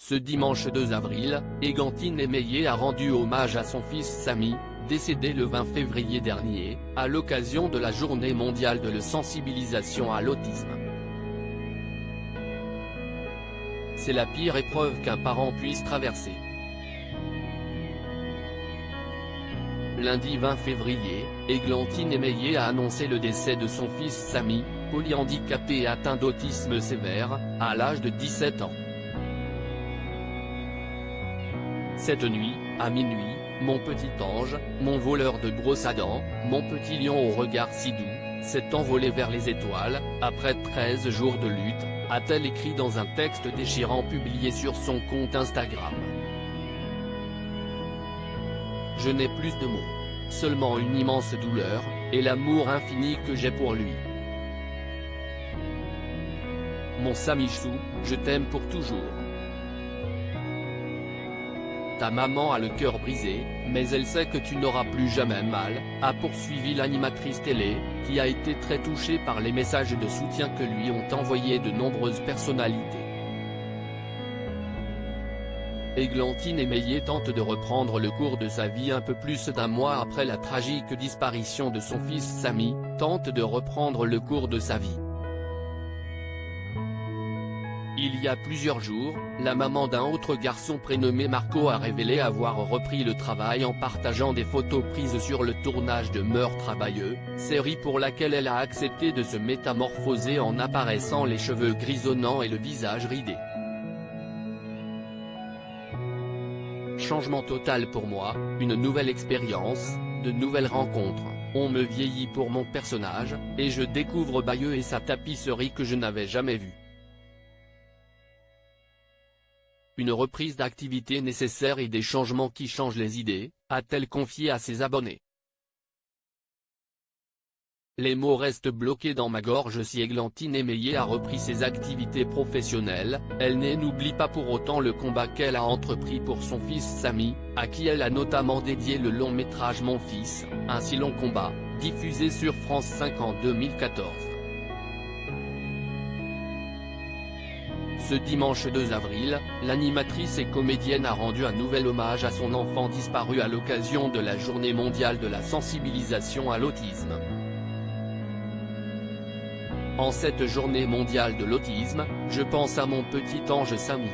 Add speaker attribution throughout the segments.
Speaker 1: Ce dimanche 2 avril, Églantine Émeillé a rendu hommage à son fils Samy, décédé le 20 février dernier, à l'occasion de la Journée mondiale de la sensibilisation à l'autisme. C'est la pire épreuve qu'un parent puisse traverser. Lundi 20 février, Églantine Émeillé a annoncé le décès de son fils Samy, polyhandicapé et atteint d'autisme sévère, à l'âge de 17 ans. Cette nuit, à minuit, mon petit ange, mon voleur de brosse à dents, mon petit lion au regard si doux, s'est envolé vers les étoiles, après 13 jours de lutte, a-t-elle écrit dans un texte déchirant publié sur son compte Instagram. Je n'ai plus de mots. Seulement une immense douleur, et l'amour infini que j'ai pour lui. Mon Samichou, je t'aime pour toujours. Ta maman a le cœur brisé, mais elle sait que tu n'auras plus jamais mal, a poursuivi l'animatrice télé, qui a été très touchée par les messages de soutien que lui ont envoyés de nombreuses personnalités. Églantine Émeillé tente de reprendre le cours de sa vie un peu plus d'un mois après la tragique disparition de son fils Samy, tente de reprendre le cours de sa vie. Il y a plusieurs jours, la maman d'un autre garçon prénommé Marco a révélé avoir repris le travail en partageant des photos prises sur le tournage de Meurtre à Bayeux, série pour laquelle elle a accepté de se métamorphoser en apparaissant les cheveux grisonnants et le visage ridé. Changement total pour moi, une nouvelle expérience, de nouvelles rencontres, on me vieillit pour mon personnage, et je découvre Bayeux et sa tapisserie que je n'avais jamais vue. Une reprise d'activité nécessaire et des changements qui changent les idées, a-t-elle confié à ses abonnés. Les mots restent bloqués dans ma gorge si Églantine Émeillé a repris ses activités professionnelles, elle n'oublie pas pour autant le combat qu'elle a entrepris pour son fils Samy, à qui elle a notamment dédié le long métrage Mon fils, un si long combat, diffusé sur France 5 en 2014. Ce dimanche 2 avril, l'animatrice et comédienne a rendu un nouvel hommage à son enfant disparu à l'occasion de la Journée mondiale de la sensibilisation à l'autisme. En cette journée mondiale de l'autisme, je pense à mon petit ange Samy.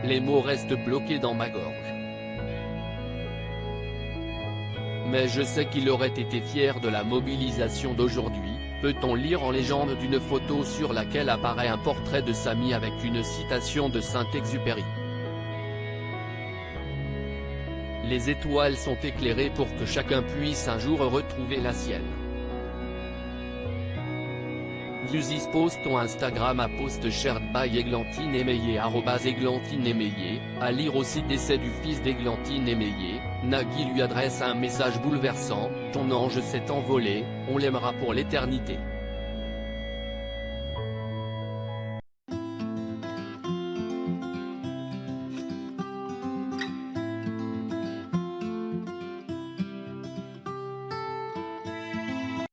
Speaker 1: Les mots restent bloqués dans ma gorge. Mais je sais qu'il aurait été fier de la mobilisation d'aujourd'hui, peut-on lire en légende d'une photo sur laquelle apparaît un portrait de Samy avec une citation de Saint-Exupéry. Les étoiles sont éclairées pour que chacun puisse un jour retrouver la sienne. This post on Instagram à post shared by Églantine Émeillé @Églantine Émeillé, à lire aussi décès du fils d'Églantine Émeillé, Nagui lui adresse un message bouleversant, ton ange s'est envolé, on l'aimera pour l'éternité.